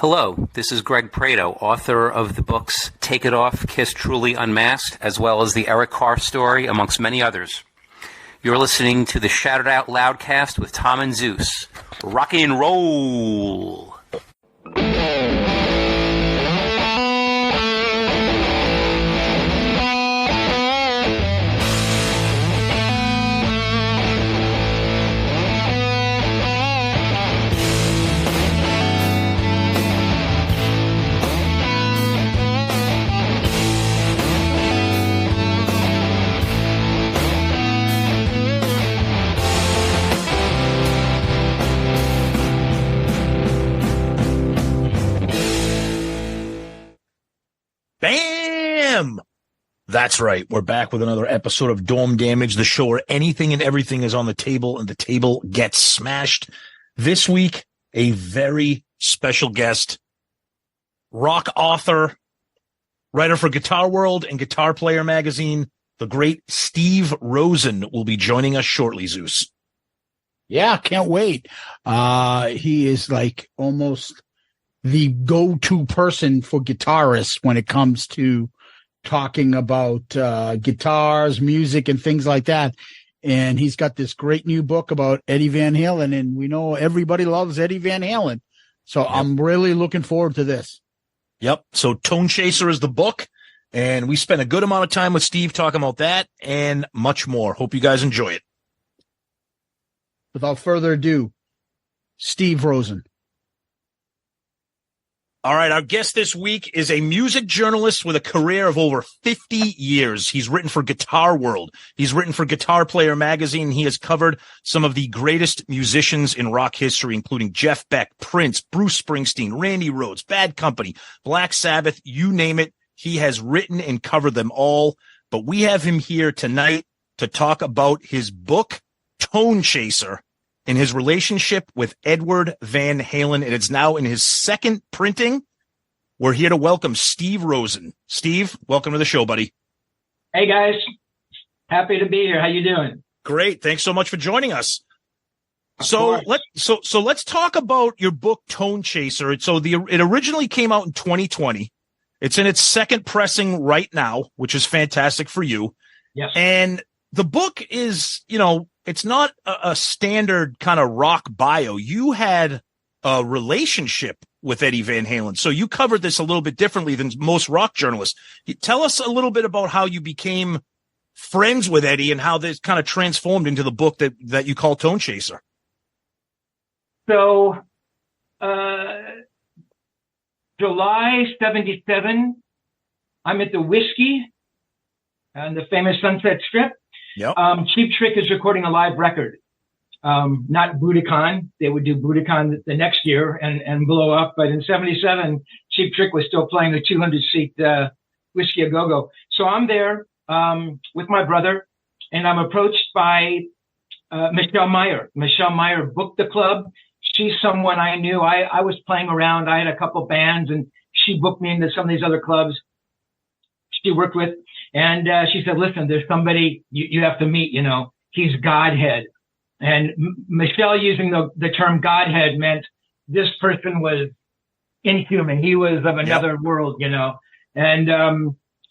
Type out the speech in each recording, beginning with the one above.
Hello, this is Greg Prado, author of the books Take It Off, Kiss Truly Unmasked, as well as the Eric Carr story, amongst many others. You're listening to the Shout It Out Loudcast with Tom and Zeus. Rock and roll! Bam! That's right. We're back with another episode of Dome Damage, the show where anything and everything is on the table and the table gets smashed. This week, a very special guest, rock author, writer for Guitar World and Guitar Player magazine, the great Steve Rosen will be joining us shortly, Zeus. Yeah, can't wait. He is like almost the go-to person for guitarists when it comes to talking about guitars, music, and things like that. And he's got this great new book about Eddie Van Halen, and we know everybody loves Eddie Van Halen. So yep. I'm really looking forward to this. Yep. So Tonechaser is the book, and we spent a good amount of time with Steve talking about that and much more. Hope you guys enjoy it. Without further ado, Steve Rosen. All right, our guest this week is a music journalist with a career of over 50 years. He's written for Guitar World. He's written for Guitar Player magazine. He has covered some of the greatest musicians in rock history, including Jeff Beck, Prince, Bruce Springsteen, Randy Rhoads, Bad Company, Black Sabbath, you name it. He has written and covered them all. But we have him here tonight to talk about his book, Tonechaser, in his relationship with Edward Van Halen. And it's now in his second printing. We're here to welcome Steve Rosen. Steve, welcome to the show, buddy. Hey, guys. Happy to be here. How you doing? Great. Thanks so much for joining us. So let's talk about your book, Tonechaser. So it originally came out in 2020. It's in its second pressing right now, which is fantastic for you. Yes. And the book is, it's not a standard kind of rock bio. You had a relationship with Eddie Van Halen, so you covered this a little bit differently than most rock journalists. Tell us a little bit about how you became friends with Eddie and how this kind of transformed into the book that you call Tonechaser. So, July 1977, I'm at the Whiskey on the famous Sunset Strip. Yep. Cheap Trick is recording a live record. Not Budokan. They would do Budokan the next year and blow up. But in 1977, Cheap Trick was still playing the 200-seat Whiskey A Go-Go. So I'm there with my brother, and I'm approached by Michelle Meyer. Michelle Meyer booked the club. She's someone I knew. I was playing around. I had a couple bands, and she booked me into some of these other clubs she worked with. And she said, listen, there's somebody you have to meet, he's Godhead. And Michelle using the term Godhead meant this person was inhuman. He was of another world, And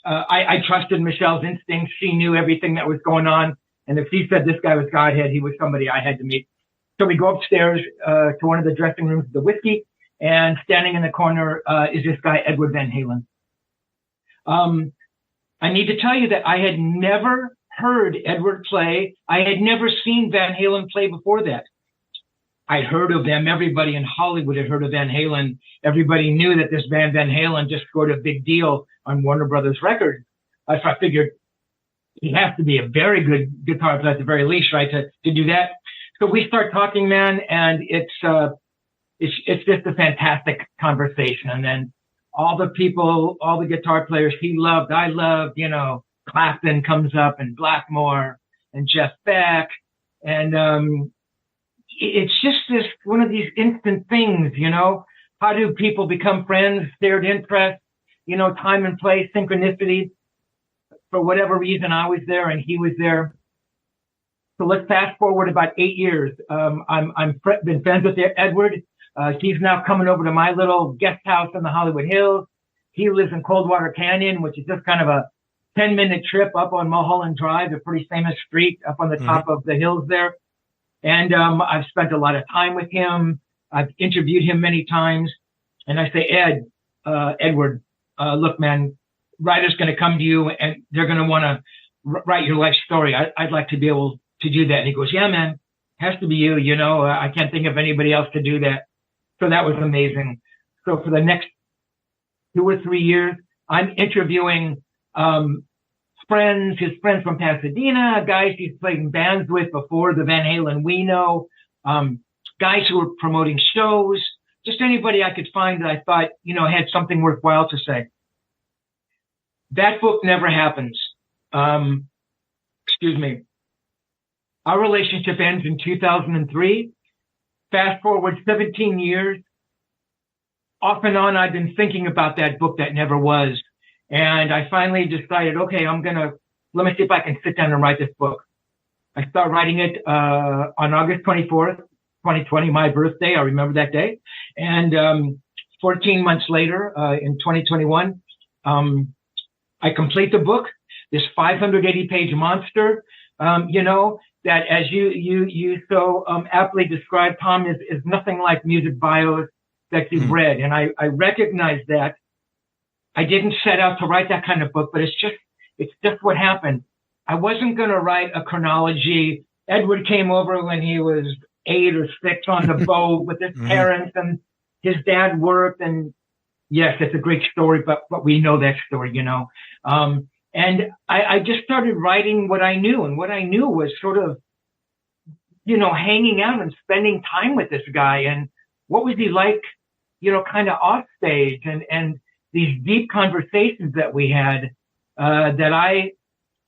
I trusted Michelle's instincts. She knew everything that was going on. And if she said this guy was Godhead, he was somebody I had to meet. So we go upstairs to one of the dressing rooms of the Whiskey, and standing in the corner is this guy, Edward Van Halen. I need to tell you that I had never heard Edward play. I had never seen Van Halen play before that. I'd heard of them. Everybody in Hollywood had heard of Van Halen. Everybody knew that this band Van Halen just scored a big deal on Warner Brothers Records. So I figured he has to be a very good guitar player at the very least, right, to do that. So we start talking, man, and it's just a fantastic conversation. And then all the people, all the guitar players he loved, I loved, Clapton comes up, and Blackmore and Jeff Beck. And it's just this one of these instant things, How do people become friends, shared interests, time and place, synchronicity? For whatever reason, I was there and he was there. So let's fast forward about 8 years. I'm been friends with Edward. He's now coming over to my little guest house in the Hollywood Hills. He lives in Coldwater Canyon, which is just kind of a 10-minute trip up on Mulholland Drive, a pretty famous street up on the top of the hills there. And I've spent a lot of time with him. I've interviewed him many times. And I say, Edward, look, man, writer's going to come to you and they're going to want to write your life story. I'd like to be able to do that. And he goes, yeah, man, has to be you. You know, I can't think of anybody else to do that. So that was amazing. So for the next 2 or 3 years, I'm interviewing his friends from Pasadena, guys he's played in bands with before, the Van Halen we know, guys who were promoting shows, just anybody I could find that I thought, you know, had something worthwhile to say. That book never happens. Excuse me. Our relationship ends in 2003. Fast forward 17 years. Off and on, I've been thinking about that book that never was. And I finally decided, okay, let me see if I can sit down and write this book. I start writing it on August 24th, 2020, my birthday. I remember that day. And 14 months later, in 2021, I complete the book, this 580-page monster, you know, that as you so aptly described, Tom, is nothing like music bios that you've read. And I recognize that. I didn't set out to write that kind of book, but it's just what happened. I wasn't going to write a chronology. Edward came over when he was 8 or 6 on the boat with his parents, and his dad worked. And yes, it's a great story, but we know that story, you know. And I just started writing what I knew, and what I knew was sort of, you know, hanging out and spending time with this guy, and what was he like, you know, kind of off stage, and these deep conversations that we had, that I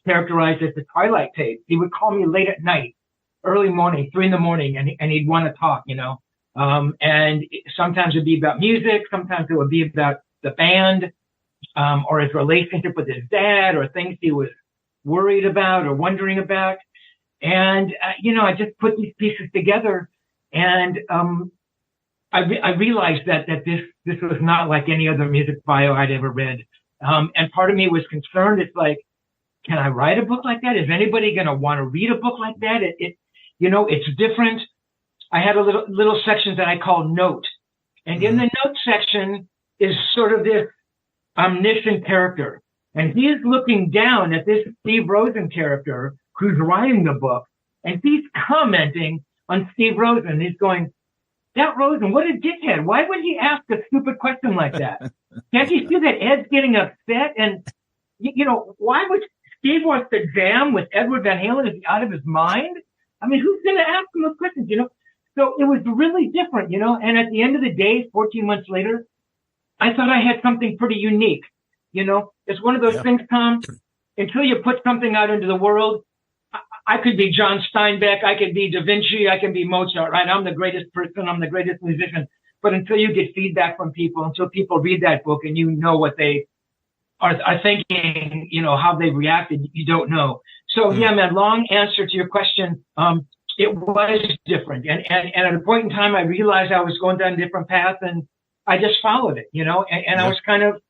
characterized as the twilight tape. He would call me late at night, early morning, 3 a.m, and he'd want to talk, you know. And sometimes it'd be about music, sometimes it would be about the band, or his relationship with his dad, or things he was worried about or wondering about. And, you know, I just put these pieces together, and I realized that this was not like any other music bio I'd ever read. And part of me was concerned. It's like, can I write a book like that? Is anybody going to want to read a book like that? You know, it's different. I had a little section that I called note. And in the note section is sort of this omniscient character. And he is looking down at this Steve Rosen character who's writing the book. And he's commenting on Steve Rosen. He's going, that Rosen, what a dickhead. Why would he ask a stupid question like that? Can't you see that Ed's getting upset? And, you know, why would Steve wants to jam with Edward Van Halen? Is he out of his mind? I mean, who's going to ask him those questions, you know? So it was really different, you know? And at the end of the day, 14 months later, I thought I had something pretty unique, you know? It's one of those things, Tom, until you put something out into the world, I could be John Steinbeck, I could be Da Vinci, I can be Mozart, right? I'm the greatest person, I'm the greatest musician. But until you get feedback from people, until people read that book and you know what they are thinking, you know, how they reacted, you don't know. So yeah, man, long answer to your question. It was different. And at a point in time, I realized I was going down a different path, and I just followed it, you know, and I was kind of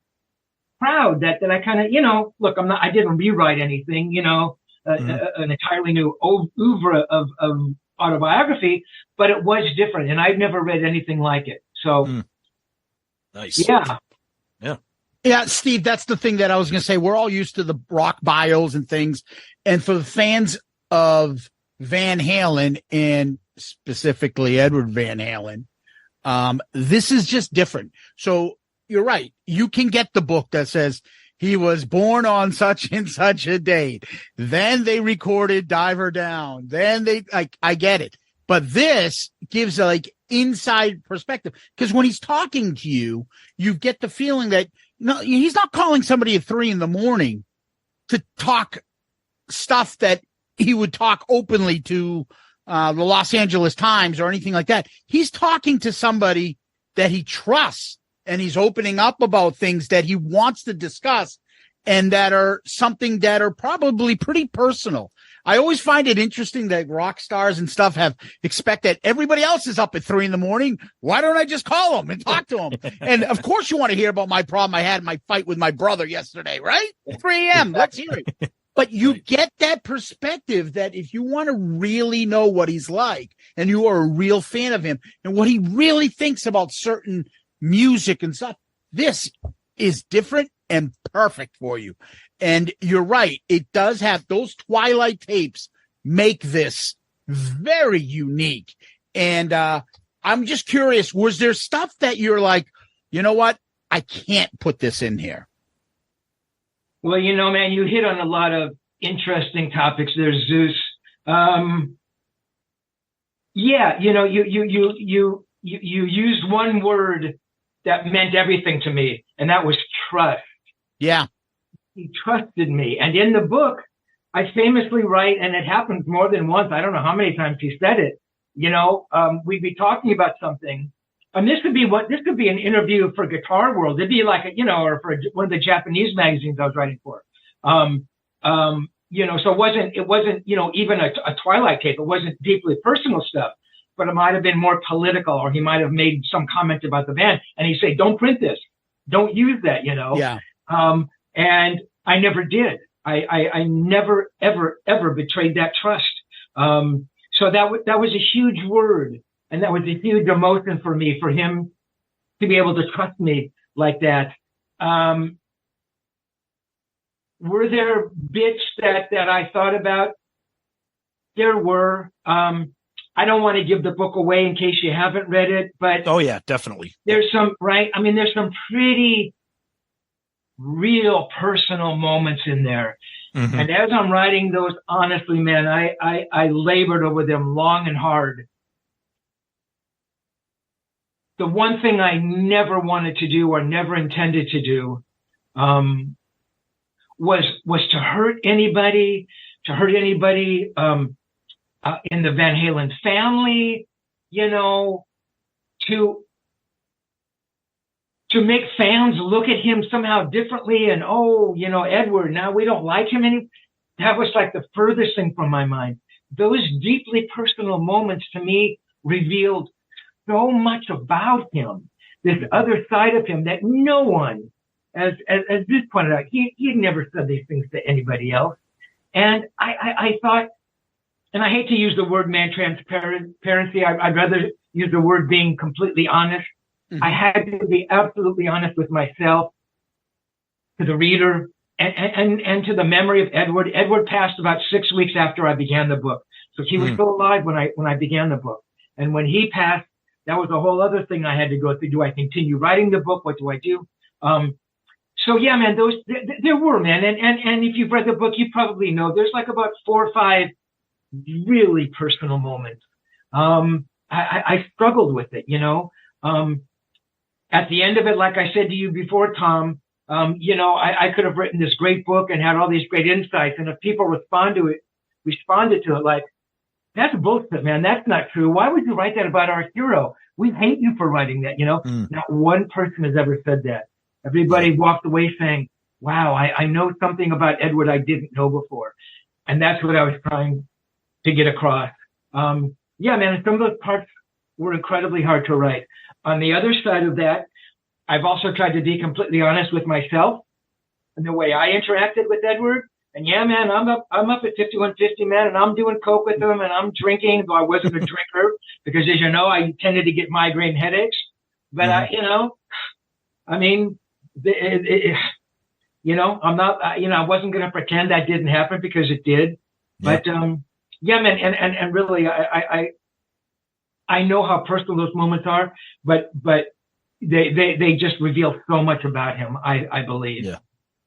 proud that I kind of, you know, look, I didn't rewrite anything, you know, an entirely new oeuvre of autobiography, but it was different, and I'd never read anything like it. So, nice. Yeah, Steve, that's the thing that I was going to say. We're all used to the rock bios and things. And for the fans of Van Halen, and specifically Edward Van Halen, this is just different. So you're right. You can get the book that says he was born on such and such a date. Then they recorded Diver Down. Then I get it. But this gives a inside perspective, because when he's talking to you, you get the feeling that no, he's not calling somebody at 3 a.m. to talk stuff that he would talk openly to the Los Angeles Times or anything like that. He's talking to somebody that he trusts, and he's opening up about things that he wants to discuss. and that are something that are probably pretty personal. I always find it interesting that rock stars and stuff expect that everybody else is up at 3 a.m. Why don't I just call them and talk to them? And of course you want to hear about my problem I had in my fight with my brother yesterday, right? 3 a.m. Let's hear it. But you get that perspective that if you want to really know what he's like and you are a real fan of him and what he really thinks about certain music and stuff, this is different and perfect for you. And you're right. It does have those Twilight tapes make this very unique. And I'm just curious, was there stuff that you're like, you know what? I can't put this in here. Well, man, you hit on a lot of interesting topics. There's Zeus. Yeah, you used one word that meant everything to me, and that was trust. Yeah. He trusted me. And in the book, I famously write, and it happens more than once. I don't know how many times he said it. We'd be talking about something, and this could be an interview for Guitar World. It'd be like, or for one of the Japanese magazines I was writing for. So it wasn't, even a Twilight tape. It wasn't deeply personal stuff, but it might have been more political, or he might have made some comment about the band, and he'd say, "Don't print this. Don't use that," Yeah. And I never did. I never, ever, ever betrayed that trust. So that was a huge word, and that was a huge emotion for me, for him to be able to trust me like that. Were there bits that I thought about? There were. I don't want to give the book away in case you haven't read it, but oh yeah, definitely. There's some, right? I mean, there's some pretty real personal moments in there. Mm-hmm. And as I'm writing those, honestly, man, I labored over them long and hard. The one thing I never wanted to do or never intended to do was to hurt anybody, in the Van Halen family, to make fans look at him somehow differently and, Edward, now we don't like him any. That was like the furthest thing from my mind. Those deeply personal moments to me revealed so much about him, this other side of him that no one, as Zeus pointed out, he never said these things to anybody else. And I thought, and I hate to use the word man transparency, I'd rather use the word being completely honest. I had to be absolutely honest with myself, to the reader, and to the memory of Edward. Edward passed about 6 weeks after I began the book. So he was still alive when I began the book. And when he passed, that was a whole other thing I had to go through. Do I continue writing the book? What do I do? So yeah, man, there were, man. And if you've read the book, you probably know there's like about 4 or 5 really personal moments. I struggled with it, At the end of it, like I said to you before, Tom, I could have written this great book and had all these great insights. And if people responded to it like, that's bullshit, man. That's not true. Why would you write that about our hero? We hate you for writing that, Not one person has ever said that. Everybody walked away saying, wow, I know something about Edward I didn't know before. And that's what I was trying to get across. Yeah, man, some of those parts were incredibly hard to write. On the other side of that, I've also tried to be completely honest with myself and the way I interacted with Edward. And yeah, man, I'm up at 5150, man, and I'm doing coke with him, and I'm drinking, though I wasn't a drinker, because as you know, I tended to get migraine headaches. But I'm not, I wasn't going to pretend that didn't happen, because it did. Yeah. But yeah, man, and really, I know how personal those moments are, but they just reveal so much about him, I believe. Yeah.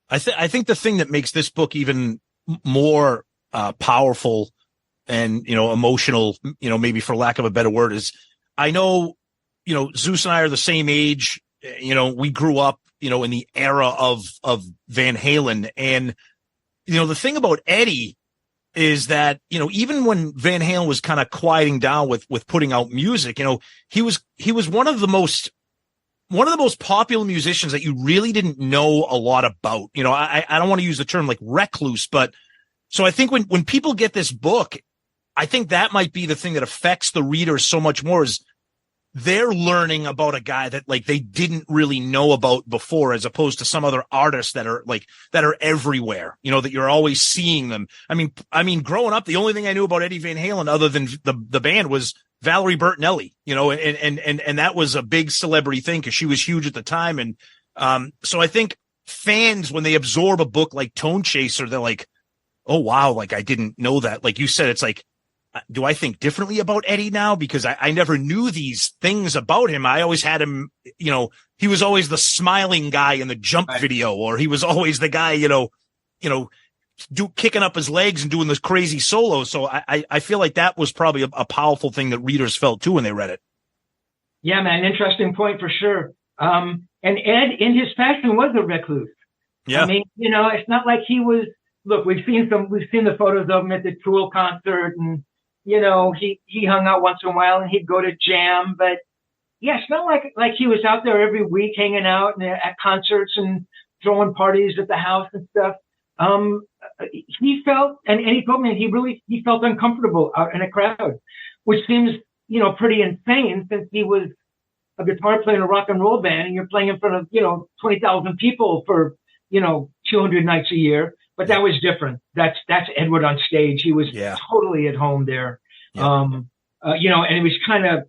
I think the thing that makes this book even more powerful and, emotional, maybe for lack of a better word, is I know, Zeus and I are the same age. We grew up, in the era of Van Halen. And, the thing about Eddie is that, even when Van Halen was kind of quieting down with putting out music, he was one of the most one of the most popular musicians that you really didn't know a lot about. You know, I don't want to use the term like recluse, but so I think when people get this book, I think that might be the thing that affects the reader so much more is they're learning about a guy that like they didn't really know about before, as opposed to some other artists that are everywhere, you know, that you're always seeing them. I mean, growing up, the only thing I knew about Eddie Van Halen other than the band was Valerie Bertinelli, you know, and that was a big celebrity thing because she was huge at the time. And so I think fans, when they absorb a book like Tonechaser, they're like, oh, wow, like I didn't know that. Like you said, it's like, do I think differently about Eddie now? Because I never knew these things about him. I always had him, you know, he was always the smiling guy in the Jump video, or he was always the guy, kicking up his legs and doing this crazy solo. So I feel like that was probably a powerful thing that readers felt too when they read it. Yeah, man. Interesting point for sure. And Ed in his fashion was a recluse. Yeah. I mean, you know, it's not like he was, look, we've seen the photos of him at the Tool concert, and, you know, he hung out once in a while and he'd go to jam, but yeah, it's not like he was out there every week hanging out and at concerts and throwing parties at the house and stuff. He felt, and he told me he felt uncomfortable out in a crowd, which seems, you know, pretty insane since he was a guitar player in a rock and roll band and you're playing in front of, you know, 20,000 people for, you know, 200 nights a year. But that was different. That's Edward on stage. He was totally at home there. Yeah. You know, and it was kind of,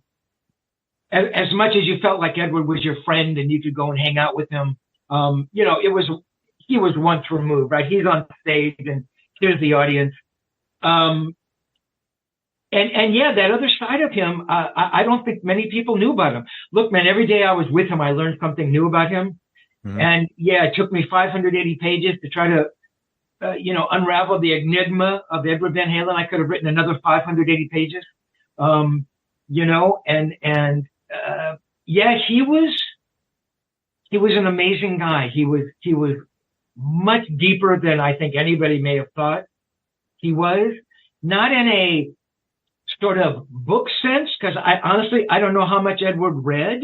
as much as you felt like Edward was your friend and you could go and hang out with him, you know, he was once removed, right? He's on stage and here's the audience. And yeah, that other side of him, I don't think many people knew about him. Look, man, every day I was with him, I learned something new about him. Mm-hmm. And yeah, it took me 580 pages to try to, unravel the enigma of Edward Van Halen. I could have written another 580 pages. You know, yeah, he was an amazing guy. He was much deeper than I think anybody may have thought. He was not in a sort of book sense, because I don't know how much Edward read.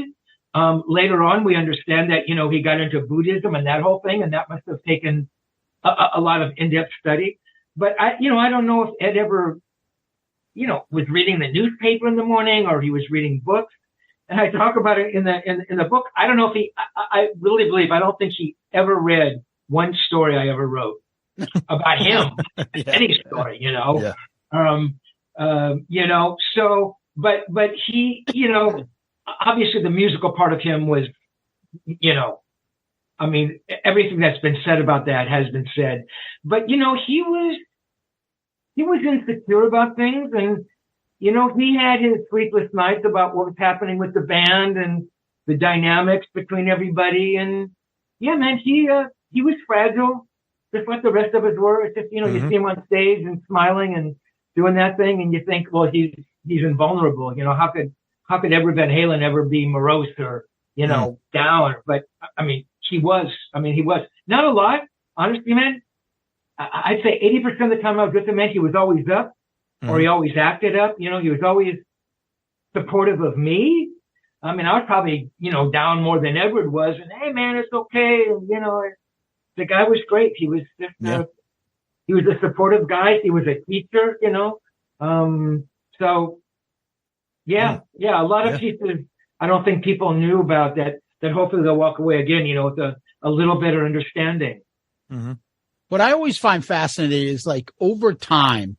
Later on, we understand that, you know, he got into Buddhism and that whole thing, and that must have taken a lot of in-depth study. But I don't know if Ed ever, you know, was reading the newspaper in the morning or he was reading books. And I talk about it in the book. I don't know if I really believe, I don't think he ever read one story I ever wrote about him. Any story, you know. Yeah. You know, so, but he, you know, obviously the musical part of him was, you know, I mean, everything that's been said about that has been said, but, you know, he was insecure about things, and, you know, he had his sleepless nights about what was happening with the band and the dynamics between everybody. And yeah, man, he was fragile, just like the rest of us were. It's just, you know, you see him on stage and smiling and doing that thing, and you think, well, he's invulnerable. You know, how could Edward Van Halen ever be morose or, you know, down? But I mean, he was not a lot, honestly, man. I'd say 80% of the time I was with him, man, he was always up, or he always acted up. You know, he was always supportive of me. I mean, I was probably, you know, down more than Edward was. And hey, man, it's okay. And, you know, the guy was great. He was just, he was a supportive guy. He was a teacher, you know. So yeah, a lot of pieces I don't think people knew about that hopefully they'll walk away again, you know, with a little better understanding. Mm-hmm. What I always find fascinating is, like, over time,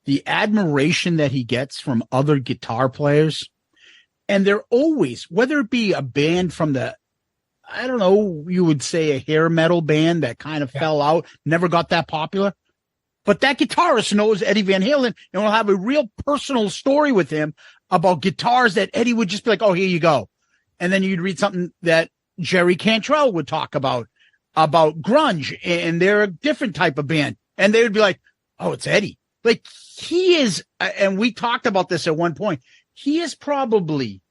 the admiration that he gets from other guitar players. And they're always, whether it be a band from the, I don't know, you would say a hair metal band that kind of fell out, never got that popular. But that guitarist knows Eddie Van Halen and will have a real personal story with him about guitars that Eddie would just be like, oh, here you go. And then you'd read something that Jerry Cantrell would talk about grunge, and they're a different type of band. And they would be like, oh, it's Eddie. Like, he is, and we talked about this at one point, he is probably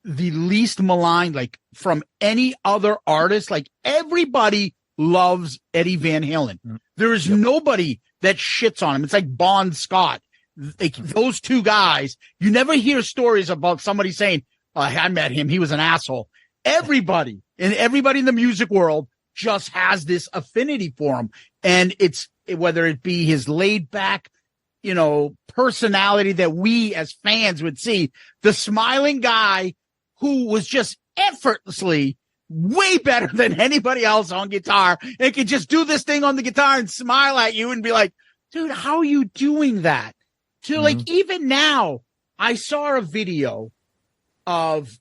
the least maligned, like, from any other artist. Like, everybody loves Eddie Van Halen. There is nobody that shits on him. It's like Bon Scott. Like, those two guys, you never hear stories about somebody saying, I met him, he was an asshole. everybody in the music world just has this affinity for him. And it's whether it be his laid back, personality that we as fans would see, the smiling guy who was just effortlessly way better than anybody else on guitar and could just do this thing on the guitar and smile at you and be like, dude, how are you doing that? Like, even now, I saw a video of,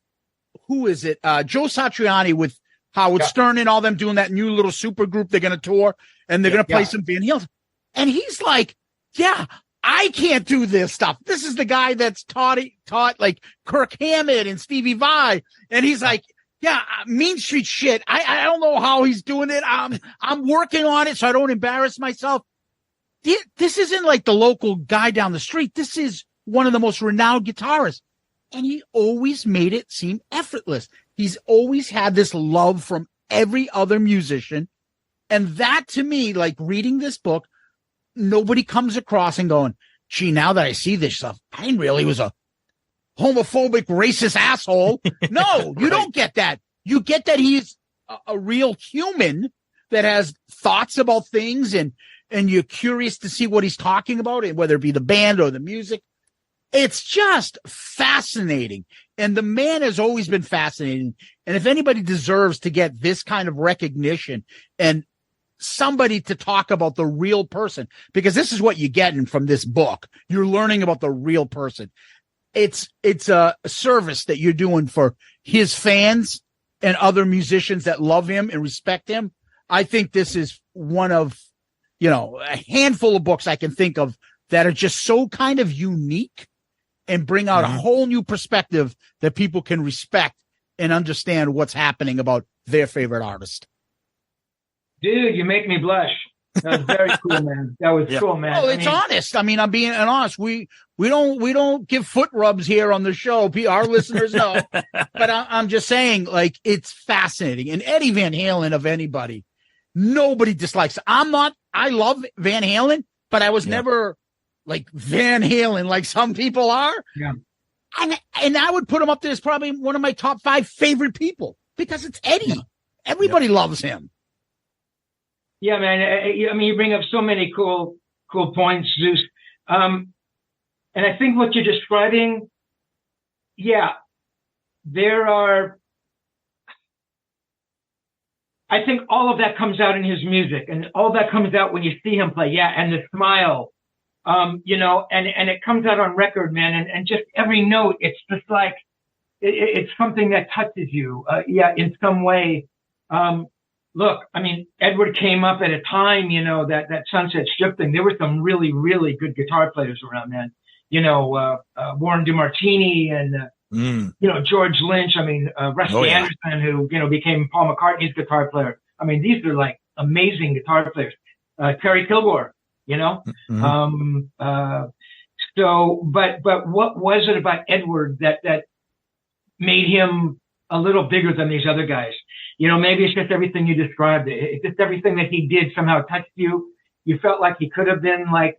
who is it? Joe Satriani with Howard Stern and all them doing that new little super group. They're going to tour and they're going to play some Van Halen. And he's like, yeah, I can't do this stuff. This is the guy that's taught like Kirk Hammett and Stevie Vai. And he's like, yeah, Mean Street shit. I don't know how he's doing it. I'm working on it so I don't embarrass myself. This isn't like the local guy down the street. This is one of the most renowned guitarists. And he always made it seem effortless. He's always had this love from every other musician. And that, to me, like reading this book, nobody comes across and going, gee, now that I see this stuff, I didn't realize he was a homophobic, racist asshole. No, you don't get that. You get that he's a real human that has thoughts about things, and you're curious to see what he's talking about, and whether it be the band or the music. It's just fascinating. And the man has always been fascinating. And if anybody deserves to get this kind of recognition and somebody to talk about the real person, because this is what you're getting from this book. You're learning about the real person. It's a service that you're doing for his fans and other musicians that love him and respect him. I think this is one of, a handful of books I can think of that are just so kind of unique and bring out a whole new perspective that people can respect and understand what's happening about their favorite artist. Dude, you make me blush. That was very cool, man. That was cool, man. Oh, it's honest. I mean, I'm being honest. We don't give foot rubs here on the show. Our listeners know, but I'm just saying, like, it's fascinating. And Eddie Van Halen, of anybody, nobody dislikes. I love Van Halen, but I was never like Van Halen, like some people are. Yeah. And I would put him up there as probably one of my top 5 favorite people because it's Eddie. Yeah. Everybody loves him. Yeah, man. I mean, you bring up so many cool points, Zeus. And I think what you're describing, I think all of that comes out in his music, and all that comes out when you see him play. Yeah. And the smile, and it comes out on record, man. And just every note, it's just like, it's something that touches you. In some way. Look, I mean, Edward came up at a time, that Sunset Strip thing. There were some really, really good guitar players around then. Warren DeMartini and, George Lynch. I mean, Rusty Anderson, who, became Paul McCartney's guitar player. I mean, these are like amazing guitar players. Terry Kilgore, but what was it about Edward that made him a little bigger than these other guys? Maybe it's just everything you described. It's just everything that he did somehow touched you. You felt like he could have been like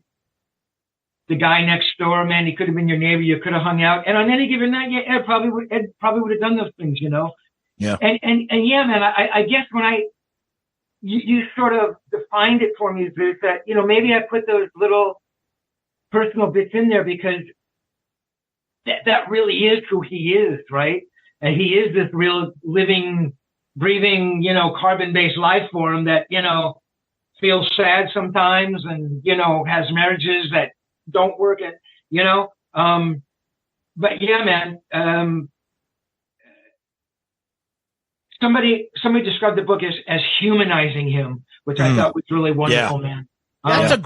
the guy next door, man. He could have been your neighbor. You could have hung out. And on any given night, Ed probably would have done those things, Yeah. And yeah, man, I guess when you sort of defined it for me, Zeus, that, maybe I put those little personal bits in there because that really is who he is, right? And he is this real living, breathing, carbon-based life form that, feels sad sometimes and, has marriages that don't work at, but yeah, man, somebody described the book as humanizing him, which I thought was really wonderful, man. That's a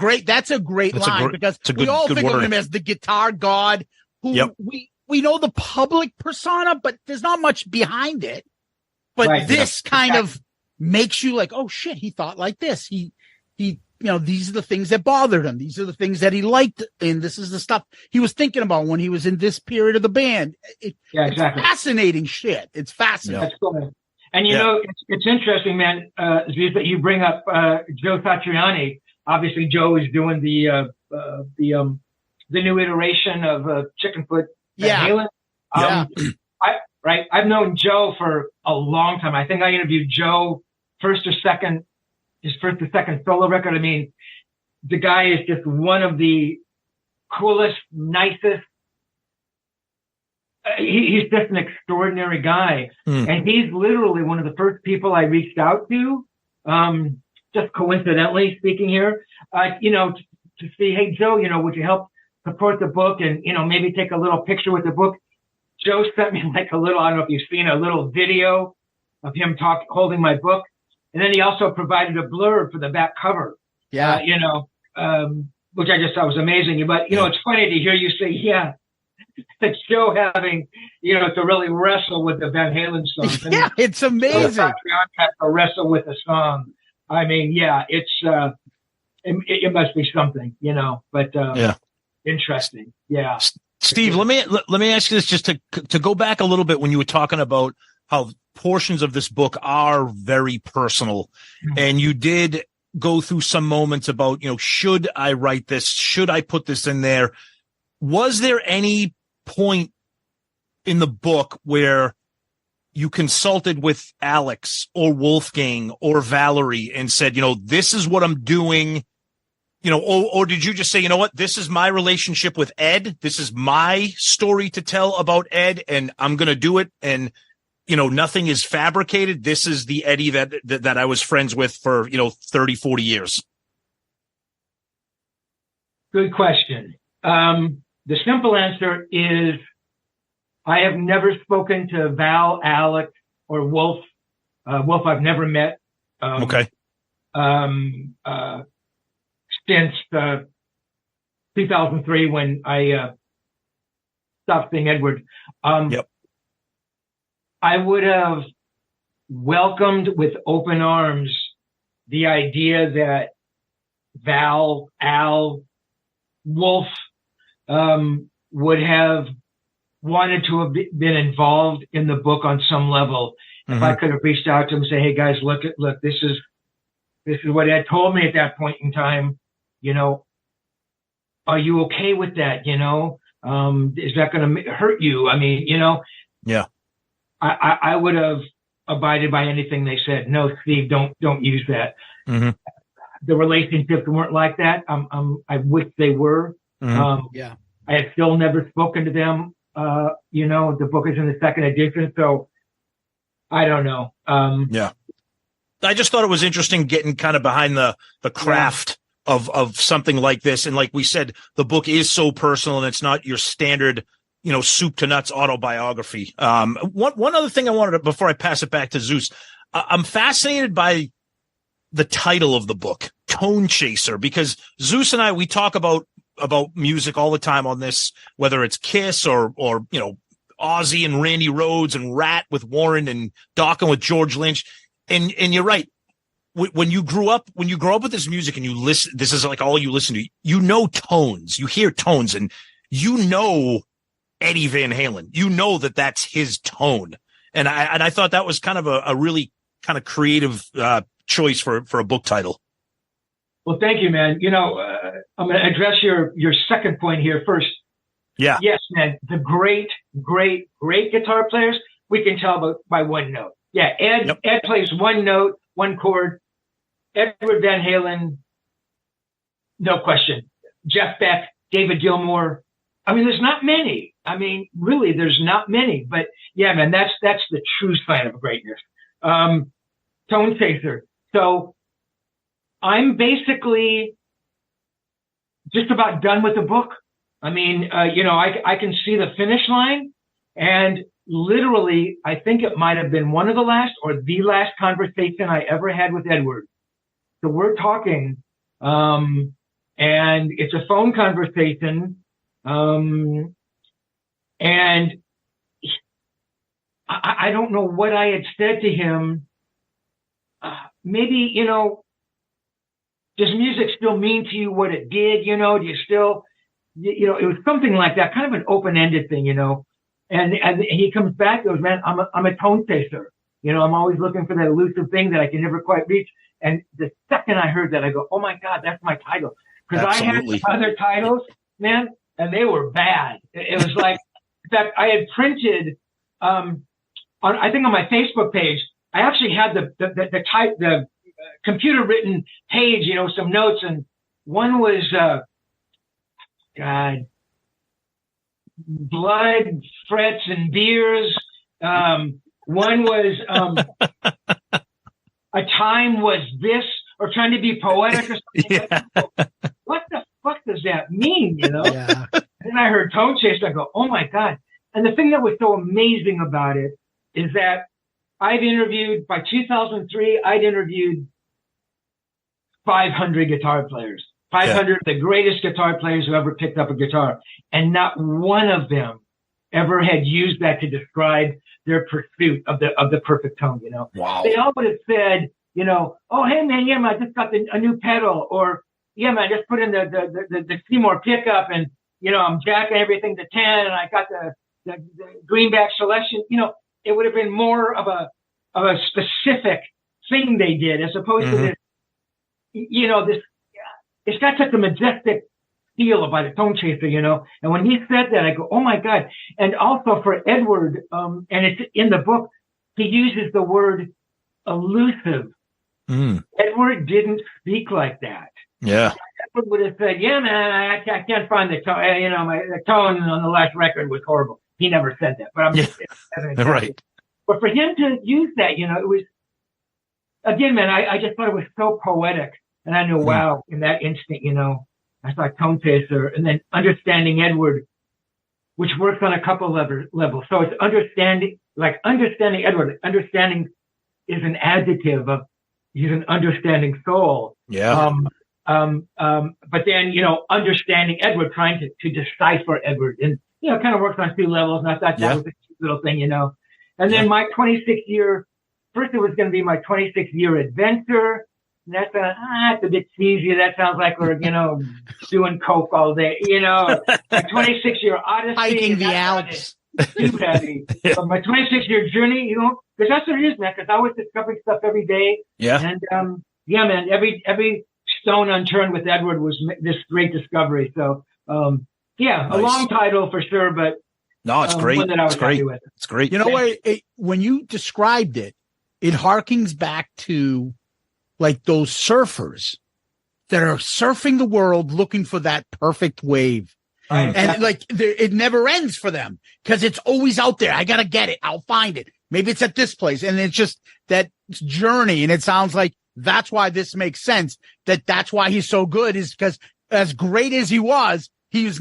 great line because we all think of him as the guitar god who we know the public persona, but there's not much behind it. But this kind of makes you like, oh shit, he thought like this. He, these are the things that bothered him. These are the things that he liked. And this is the stuff he was thinking about when he was in this period of the band. It's fascinating shit. It's fascinating. That's cool. And it's interesting, man, Zeus, that you bring up, Joe Satriani. Obviously Joe is doing the new iteration of, Chickenfoot Van Halen. right? I've known Joe for a long time. I think I interviewed Joe his first or second solo record. I mean, the guy is just one of the coolest, nicest. He's just an extraordinary guy. And he's literally one of the first people I reached out to, just coincidentally speaking here, to see, hey, Joe, would you help support the book and, maybe take a little picture with the book? Joe sent me like I don't know if you've seen a little video of him holding my book. And then he also provided a blurb for the back cover. Yeah. Which I just thought was amazing. But, it's funny to hear you say, yeah, that Joe having, to really wrestle with the Van Halen songs. Yeah, it's amazing. To wrestle with a song. I mean, yeah, it must be something, but interesting. Yeah. Steve, let me ask you this, just to go back a little bit when you were talking about how portions of this book are very personal, and you did go through some moments about, should I write this? Should I put this in there? Was there any point in the book where you consulted with Alex or Wolfgang or Valerie and said, this is what I'm doing, or did you just say, what, this is my relationship with Ed. This is my story to tell about Ed, and I'm going to do it. And, nothing is fabricated. This is the Eddie that I was friends with for, 30, 40 years. Good question. The simple answer is I have never spoken to Val, Alex, or Wolf. Wolf I've never met. Okay. Since 2003 when I stopped seeing Edward. Yep. I would have welcomed with open arms the idea that Val, Al, Wolf would have wanted to have been involved in the book on some level. Mm-hmm. If I could have reached out to them and say, hey guys, look, this is what Ed told me at that point in time. Are you okay with that? Is that going to hurt you? I mean, yeah, I would have abided by anything they said. No, Steve, don't use that. Mm-hmm. The relationships weren't like that. I wish they were. Mm-hmm. Yeah. I had still never spoken to them. The book is in the second edition, so I don't know. Yeah. I just thought it was interesting getting kind of behind the craft of something like this. And like we said, the book is so personal and it's not your standard, soup to nuts autobiography. One other thing I wanted to, before I pass it back to Zeus, I'm fascinated by the title of the book, Tonechaser, because Zeus and we talk about music all the time on this, whether it's Kiss or Ozzy and Randy Rhoads and Rat with Warren and Dokken with George Lynch. And you're right. When you grow up with this music and you listen, this is like all you listen to, tones, you hear tones, and Eddie Van Halen, that's his tone. And I thought that was kind of a really kind of creative choice for a book title. Well, thank you, man. I'm going to address your second point here first. Yeah. Yes, man. The great guitar players, we can tell by one note. Yeah. Ed plays one note, one chord. Edward Van Halen, no question. Jeff Beck, David Gilmour. I mean, there's not many. I mean, really, there's not many. But yeah, man, that's the true sign of greatness. Tonechaser. So I'm basically just about done with the book. I mean, I can see the finish line, and literally, I think it might have been one of the last or the last conversation I ever had with Edward. So we're talking, and it's a phone conversation, and I don't know what I had said to him. Maybe, does music still mean to you what it did? Do you still, it was something like that, kind of an open-ended thing, and he comes back and goes, man, I'm a tone chaser. I'm always looking for that elusive thing that I can never quite reach. And the second I heard that, I go, oh my God, that's my title. Because I had other titles, man, and they were bad. It was like, in fact, I had printed, I think on my Facebook page, I actually had the computer written page, some notes, and one was, God, blood, frets, and beers. One was, a time was this, or trying to be poetic or something. Yeah. What the fuck does that mean, Yeah. And then I heard Tonechaser, I go, oh my God. And the thing that was so amazing about it is that by 2003, I'd interviewed 500 guitar players, 500 the greatest guitar players who ever picked up a guitar. And not one of them ever had used that to describe their pursuit of the perfect tone, Wow. They all would have said, oh, hey man, yeah, man, I just got a new pedal, or yeah, man, I just put in the Seymour pickup, and, I'm jacking everything to 10, and I got the greenback selection. It would have been more of a specific thing they did, as opposed to this, it's got such a majestic feel about a Tonechaser, and when he said that, I go, oh my God. And also for Edward, and it's in the book, he uses the word elusive. Edward didn't speak like that. Yeah. Edward would have said, yeah, man, I can't find the tone, the tone on the last record was horrible. He never said that, but I'm just right. But for him to use that, it was, again, man, I just thought it was so poetic. And I knew, wow, in that instant, I thought Tonechaser, and then understanding Edward, which works on a couple levels. So it's understanding Edward. Understanding is an adjective of, he's an understanding soul. Yeah. But then, understanding Edward, trying to decipher Edward, and, it kind of works on two levels. And I thought that was a cute little thing, And then my 26-year, first it was going to be my 26-year adventure. And that's a bit cheesy. That sounds like we're, doing coke all day, my 26-year odyssey. Hiking the Alps. Too heavy. But my 26-year journey, because that's what it is, man, because I was discovering stuff every day. Yeah. And, yeah, man, every stone unturned with Edward was this great discovery. So, yeah, nice. A long title for sure, but no, it's great. One that I was happy with. It's great. You know what? When you described it, it harkens back to like those surfers that are surfing the world looking for that perfect wave. And like it never ends for them because it's always out there. I got to get it. I'll find it. Maybe it's at this place. And it's just that journey. And it sounds like that's why this makes sense. That's why he's so good, is because as great as he was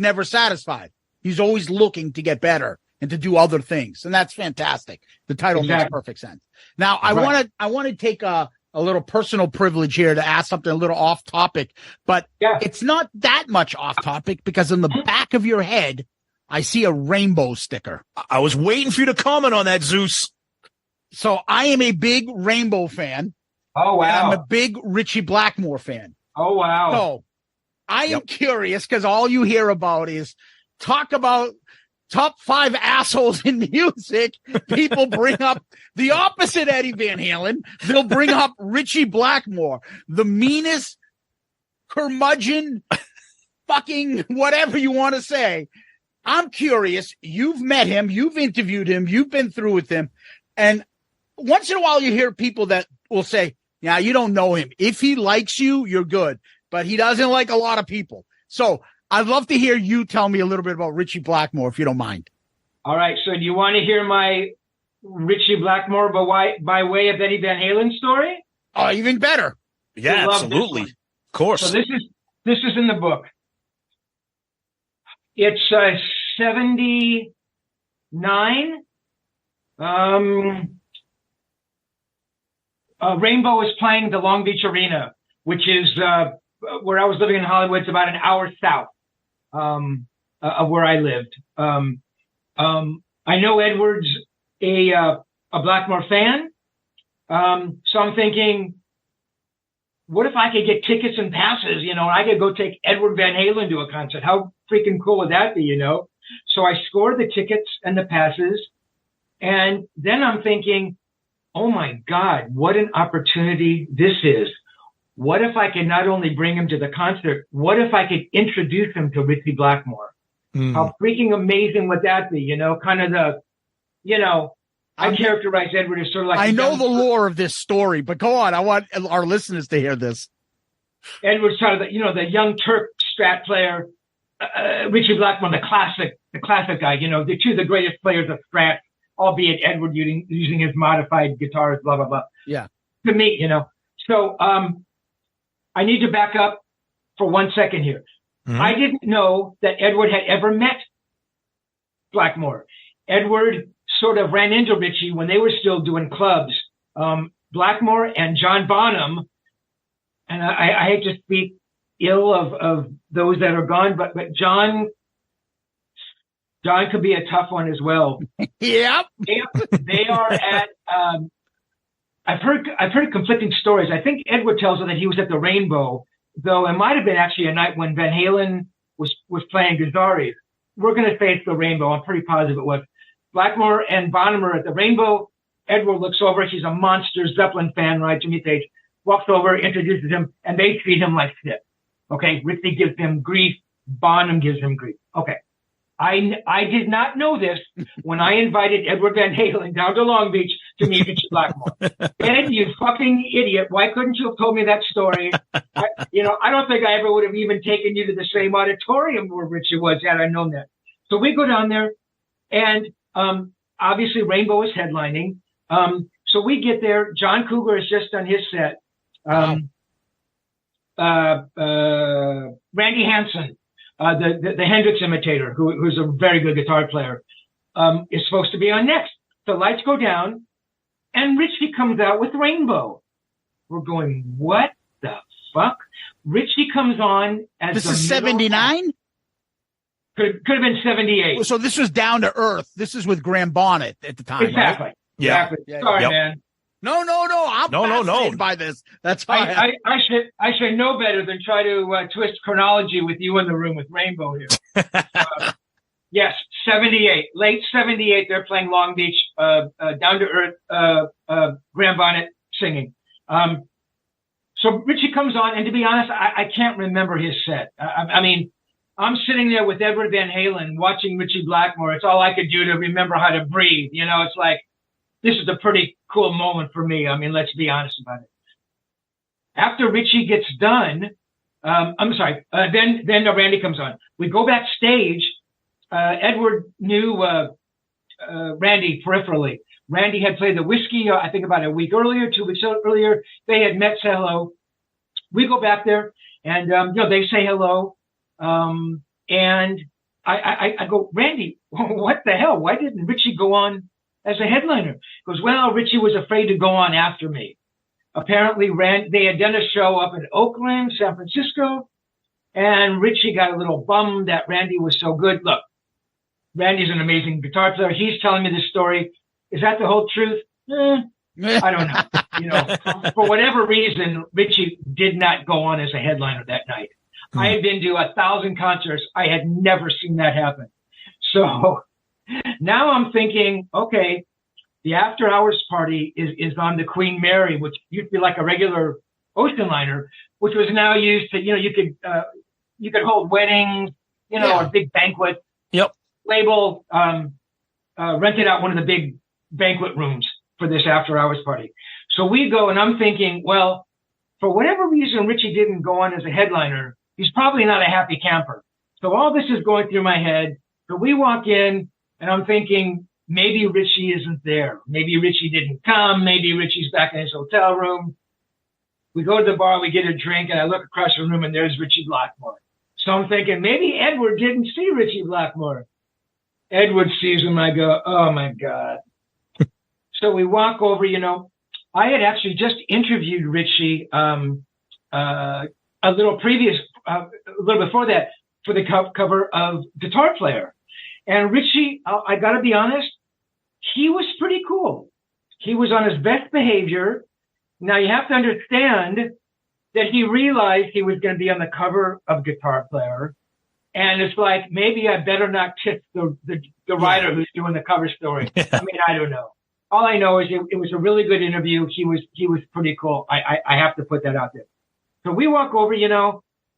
never satisfied. He's always looking to get better and to do other things. And that's fantastic. The title makes perfect sense. Now I want to take a little personal privilege here to ask something a little off topic, but it's not that much off topic because in the back of your head, I see a rainbow sticker. I was waiting for you to comment on that, Zeus. So I am a big Rainbow fan. Oh, wow. I'm a big Ritchie Blackmore fan. Oh, wow. So I am curious because all you hear about is talk about top 5 assholes in music. People bring up the opposite Eddie Van Halen. They'll bring up Ritchie Blackmore, the meanest curmudgeon, fucking whatever you want to say. I'm curious. You've met him. You've interviewed him. You've been through with him. And once in a while you hear people that will say, yeah, you don't know him. If he likes you, you're good. But he doesn't like a lot of people. So I'd love to hear you tell me a little bit about Ritchie Blackmore, if you don't mind. All right. So do you want to hear my Ritchie Blackmore by way of Eddie Van Halen story? Oh, even better. Yeah, absolutely. Of course. So this is in the book. It's 79. Rainbow is playing the Long Beach Arena, which is where I was living in Hollywood. It's about an hour south of where I lived. I know Edward's a Blackmore fan, so I'm thinking, what if I could get tickets and passes? And I could go take Edward Van Halen to a concert. How freaking cool would that be? So I scored the tickets and the passes, and then I'm thinking, oh my God, what an opportunity this is. What if I could not only bring him to the concert, what if I could introduce him to Ritchie Blackmore? How freaking amazing would that be? Kind of the, I characterize Edward as sort of like I know the lore of this story, but go on. I want our listeners to hear this. Edward's sort of the young Turk Strat player, Ritchie Blackmore, the classic guy. The two of the greatest players of Strat, albeit Edward using his modified guitars, blah blah blah. Yeah. To me, So I need to back up for 1 second here. Mm-hmm. I didn't know that Edward had ever met Blackmore. Edward sort of ran into Ritchie when they were still doing clubs. Blackmore and John Bonham, and I hate to speak ill of those that are gone, but John could be a tough one as well. Yep. They are at. I've heard conflicting stories. I think Edward tells her that he was at the Rainbow, though it might have been actually a night when Van Halen was playing Gazzari. We're going to say it's the Rainbow. I'm pretty positive it was. Blackmore and Bonham are at the Rainbow. Edward looks over. He's a monster Zeppelin fan, right? Jimmy Page walks over, introduces him, and they treat him like shit. Okay, Ritchie gives him grief. Bonham gives him grief. Okay. I did not know this when I invited Edward Van Halen down to Long Beach to meet Ritchie Blackmore. Ed, you fucking idiot. Why couldn't you have told me that story? I don't think I ever would have even taken you to the same auditorium where Ritchie was had I known that. So we go down there, and obviously Rainbow is headlining. So we get there. John Cougar has just done his set. Randy Hansen, the Hendrix imitator, who's a very good guitar player, is supposed to be on next. The lights go down, and Ritchie comes out with Rainbow. We're going, what the fuck? Ritchie comes on as this is 79? Could have been 78. So this was Down to Earth. This is with Graham Bonnet at the time, exactly. Right? Yeah. Exactly. Yeah. Sorry, man. No. I'm fascinated by this. That's why I should know better than try to twist chronology with you in the room with Rainbow here. Yes, 78, late 78. They're playing Long Beach, Down to Earth, Graham Bonnet singing. So Ritchie comes on, and to be honest, I can't remember his set. I mean, I'm sitting there with Edward Van Halen watching Ritchie Blackmore. It's all I could do to remember how to breathe. It's like, this is a pretty cool moment for me. I mean, let's be honest about it. After Ritchie gets done, then Randy comes on. We go backstage. Edward knew Randy peripherally. Randy had played the Whiskey, I think about a week earlier, 2 weeks earlier. They had met, say hello. We go back there, and they say hello. And I go, Randy, what the hell? Why didn't Ritchie go on as a headliner? He goes, well, Ritchie was afraid to go on after me. Apparently, they had done a show up in Oakland, San Francisco, and Ritchie got a little bummed that Randy was so good. Look, Randy's an amazing guitar player. He's telling me this story. Is that the whole truth? I don't know. For whatever reason, Ritchie did not go on as a headliner that night. I had been to 1,000 concerts. I had never seen that happen. So now I'm thinking, okay, the after hours party is on the Queen Mary, which used to be like a regular ocean liner, which was now used to, you could hold weddings, or big banquets. Yep. Label rented out one of the big banquet rooms for this after hours party. So we go, and I'm thinking, well, for whatever reason, Ritchie didn't go on as a headliner. He's probably not a happy camper. So all this is going through my head. So we walk in, and I'm thinking, maybe Ritchie isn't there. Maybe Ritchie didn't come. Maybe Ritchie's back in his hotel room. We go to the bar, we get a drink, and I look across the room, and there's Ritchie Blackmore. So I'm thinking, maybe Edward didn't see Ritchie Blackmore. Edward sees him. I go, oh, my God. So we walk over, I had actually just interviewed Ritchie a little before that for the cover of Guitar Player. And Ritchie, I got to be honest, he was pretty cool. He was on his best behavior. Now, you have to understand that he realized he was going to be on the cover of Guitar Player. And it's like, maybe I better not tip the writer who's doing the cover story. I mean, I don't know. All I know is it was a really good interview. He was pretty cool. I have to put that out there. So we walk over, and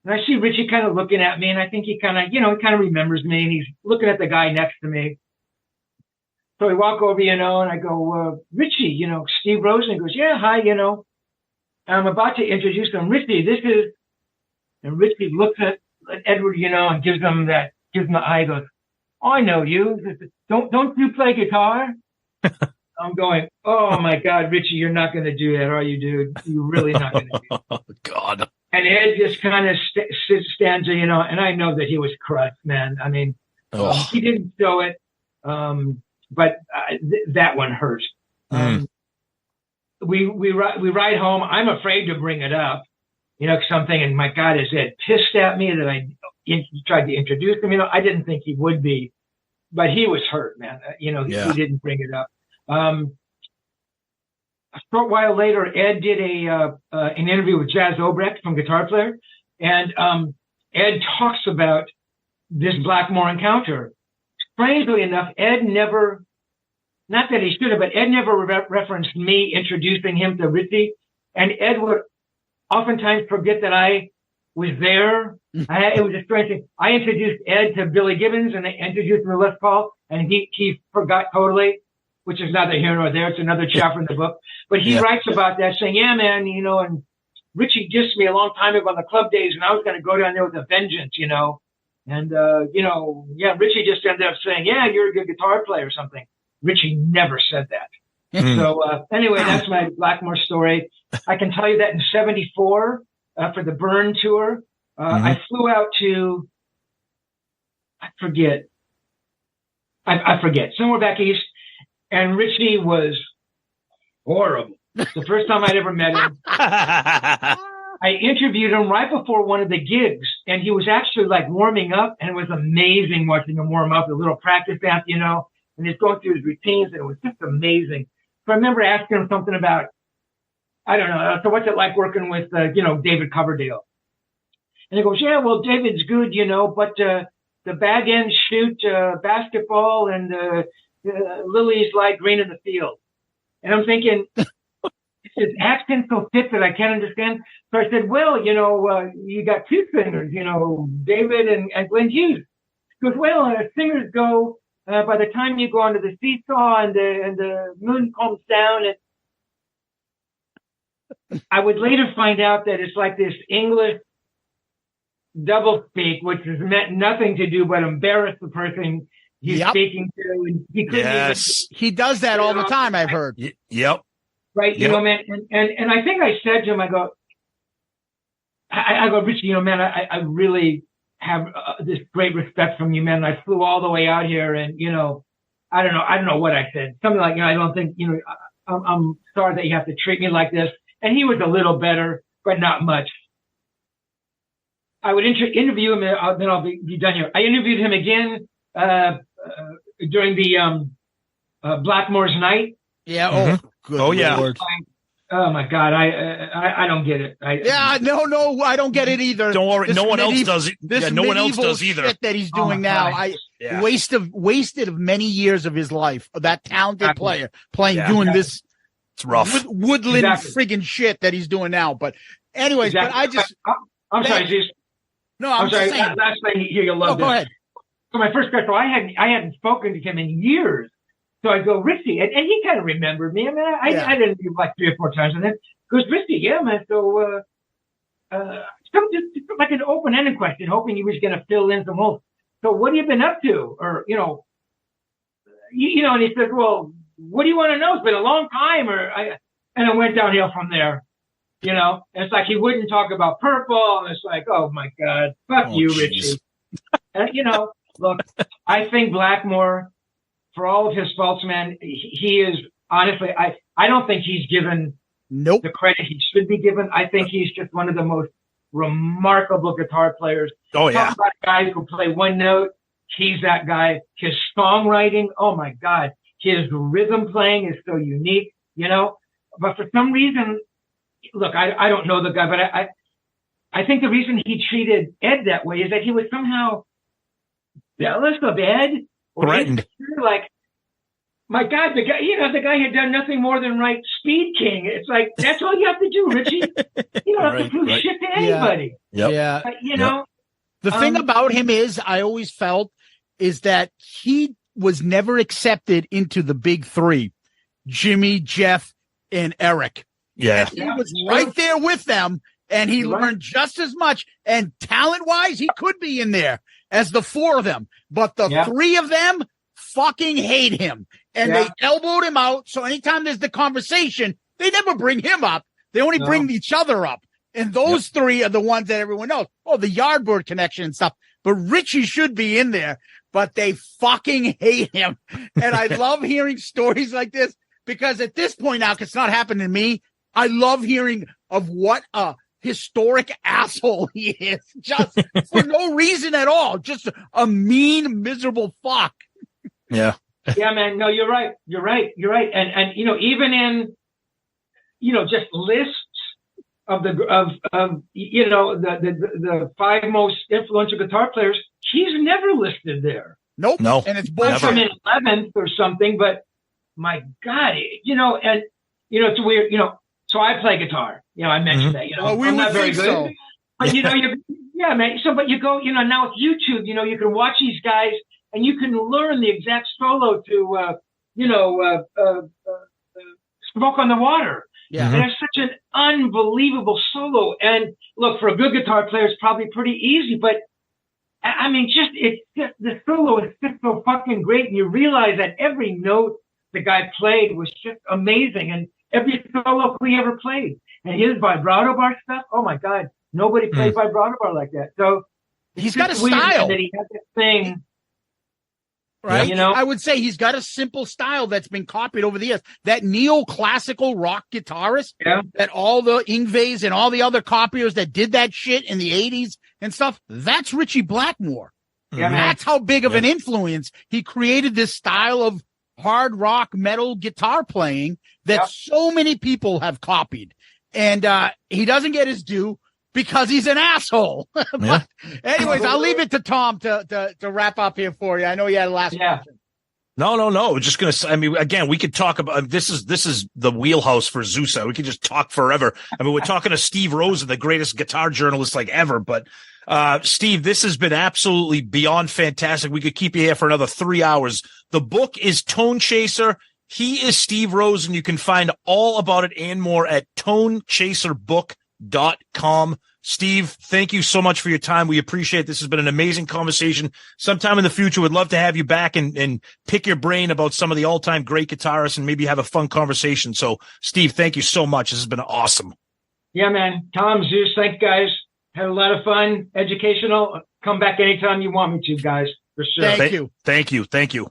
I see Ritchie kind of looking at me, and I think he kind of remembers me, and he's looking at the guy next to me. So we walk over, and I go, Ritchie, Steve Rosen goes, yeah, hi, I'm about to introduce him. Ritchie, and Ritchie looks at Edward, and gives him the eye, goes, oh, I know you. Don't you play guitar? I'm going, oh my God, Ritchie, you're not going to do that, are you, dude? You're really not going to do that. Oh, God. And Ed just kind of stands there, and I know that he was crushed, man. I mean, he didn't show it, but that one hurt. We ride home. I'm afraid to bring it up, something. And my God, is Ed pissed at me that I tried to introduce him? I didn't think he would be, but he was hurt, man. He didn't bring it up. A short while later, Ed did an interview with Jazz Obrecht from Guitar Player, and Ed talks about this Blackmore encounter. Strangely enough, Ed never, not that he should have, but Ed never referenced me introducing him to Ritchie, and Ed would oftentimes forget that I was there. It was a strange thing. I introduced Ed to Billy Gibbons, and I introduced him to Les Paul, and he forgot totally, which is neither here nor there. It's another chapter in the book. But he writes about that, saying, yeah, man, and Ritchie dissed me a long time ago on the club days, and I was going to go down there with a vengeance, And, Ritchie just ended up saying, yeah, you're a good guitar player or something. Ritchie never said that. So, anyway, that's my Blackmore story. I can tell you that in 74, for the Burn tour, I flew out to, I forget, somewhere back east. And Ritchie was horrible. The first time I'd ever met him. I interviewed him right before one of the gigs, and he was actually like warming up, and it was amazing watching him warm up, a little practice amp, and he's going through his routines, and it was just amazing. So I remember asking him something about, I don't know, so what's it like working with, David Coverdale? And he goes, yeah, well, David's good, but the bag ends shoot basketball, and lilies lie green in the field. And I'm thinking, his accent so thick that I can't understand. So I said, well, you got two singers, David and Glenn Hughes. He goes, well, singers go, by the time you go onto the seesaw and the moon comes down. And I would later find out that it's like this English doublespeak, which has meant nothing to do but embarrass the person he's speaking to. And he couldn't he does that all the time, I've heard. Yep. Right, man, and I think I said to him, I go, Ritchie, man, I really have this great respect from you, man. I flew all the way out here, and I don't know what I said, something like, I don't think, I'm sorry that you have to treat me like this. And he was a little better, but not much. I would interview him, then I'll be done here. I interviewed him again during the Blackmore's night. Yeah. Good Lord. Oh my God, I don't get it. No, I don't get it either. Don't worry, no one else does it. No one else does either. Shit that he's doing now, wasted of many years of his life. That talented player doing this. It's rough. Woodland friggin' shit that he's doing now. But anyways, but I just. I'm sorry, Zeus. No, I'm sorry. Last thing here, you'll love this. Go ahead. So my first question, I hadn't spoken to him in years. So I go, Ritchie, and he kind of remembered me. I mean, I didn't do like 3 or 4 times, and then goes, Ritchie, yeah, man. So, just like an open-ended question, hoping he was going to fill in some holes. So, what have you been up to? Or, and he says, well, what do you want to know? It's been a long time, and it went downhill from there. And it's like he wouldn't talk about Purple, and it's like, oh my God, fuck you, Ritchie. And, look, I think Blackmore, for all of his faults, man, he is honestly, I don't think he's given the credit he should be given. I think he's just one of the most remarkable guitar players. Oh, yeah. Talk about guys who play one note. He's that guy. His songwriting, oh my God. His rhythm playing is so unique, But for some reason, look, I don't know the guy, but I think the reason he treated Ed that way is that he was somehow jealous of Ed. Threatened. Like, my God, the guy had done nothing more than write Speed King. It's like, that's all you have to do, Ritchie. You don't have to prove shit to anybody. Yeah. But, the thing about him is, I always felt, is that he was never accepted into the big three, Jimmy, Jeff, and Eric. Yeah. And he was right there with them, and he learned just as much. And talent-wise, he could be in there as the four of them. But the three of them fucking hate him. And they elbowed him out. So anytime there's the conversation, they never bring him up. They only bring each other up. And those three are the ones that everyone knows. Oh, the Yardbird connection and stuff. But Ritchie should be in there. But they fucking hate him. And I love hearing stories like this because at this point now, 'cause it's not happening to me, I love hearing of what a historic asshole he is. Just for no reason at all. Just a mean, miserable fuck. Yeah. Yeah, man. No, you're right. You're right. And you know, even in, you know, just lists of you know, the five most influential guitar players, he's never listed there. Nope. No. And it's bullshit. I'm in 11th or something, but my God, you know, and you know, it's weird, you know, so I play guitar. You know, I mentioned that, you know, well, I'm not very good. So. But you know, yeah, man. So, but you go, you know, now with YouTube, you know, you can watch these guys and you can learn the exact solo to, you know, Smoke on the Water. Yeah. And it's such an unbelievable solo. And look, for a good guitar player, it's probably pretty easy, but I mean, the solo is just so fucking great. And you realize that every note the guy played was just amazing. And every solo he ever played. And his vibrato bar stuff, oh my God, nobody played vibrato bar like that. So he's got a style that he had this thing. Right. You know, I would say he's got a simple style that's been copied over the years. That neoclassical rock guitarist that all the Yngwies and all the other copiers that did that shit in the 80s and stuff, that's Ritchie Blackmore. Yeah, that's how big of an influence he created this style of hard rock metal guitar playing that so many people have copied. And he doesn't get his due because he's an asshole. But anyways, I'll leave it to Tom to wrap up here for you. I know you had a last question. No. We're just going to, I mean, again, we could talk about, this is the wheelhouse for Zeus. We could just talk forever. I mean, we're talking to Steve Rosen, the greatest guitar journalist like ever. But, Steve, this has been absolutely beyond fantastic. We could keep you here for another 3 hours. The book is Tonechaser. He is Steve Rosen. You can find all about it and more at tonechaserbook.com. Steve, thank you so much for your time. We appreciate it. This has been an amazing conversation. Sometime in the future, we'd love to have you back and pick your brain about some of the all-time great guitarists and maybe have a fun conversation. So, Steve, thank you so much. This has been awesome. Yeah, man. Tom, Zeus, thanks, guys. Had a lot of fun, educational. Come back anytime you want me to, guys, for sure. Thank you. Thank you.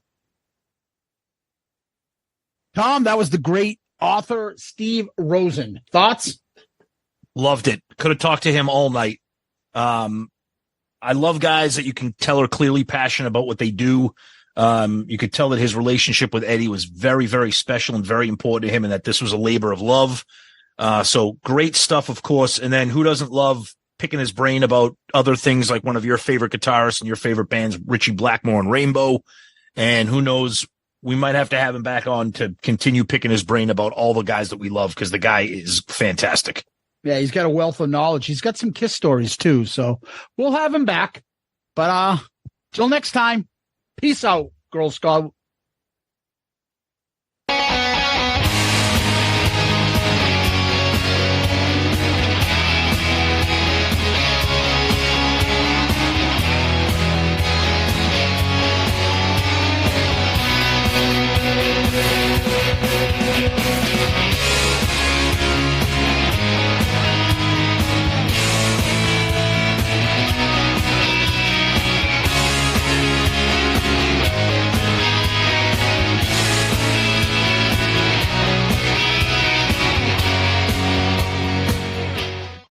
Tom, that was the great author, Steve Rosen. Thoughts? Loved it. Could have talked to him all night. I love guys that you can tell are clearly passionate about what they do. You could tell that his relationship with Eddie was very, very special and very important to him and that this was a labor of love. So great stuff, of course. And then who doesn't love picking his brain about other things like one of your favorite guitarists and your favorite bands, Ritchie Blackmore and Rainbow. And who knows, we might have to have him back on to continue picking his brain about all the guys that we love because the guy is fantastic. Yeah, he's got a wealth of knowledge. He's got some Kiss stories too. So we'll have him back. But till next time, peace out, Girl Scout.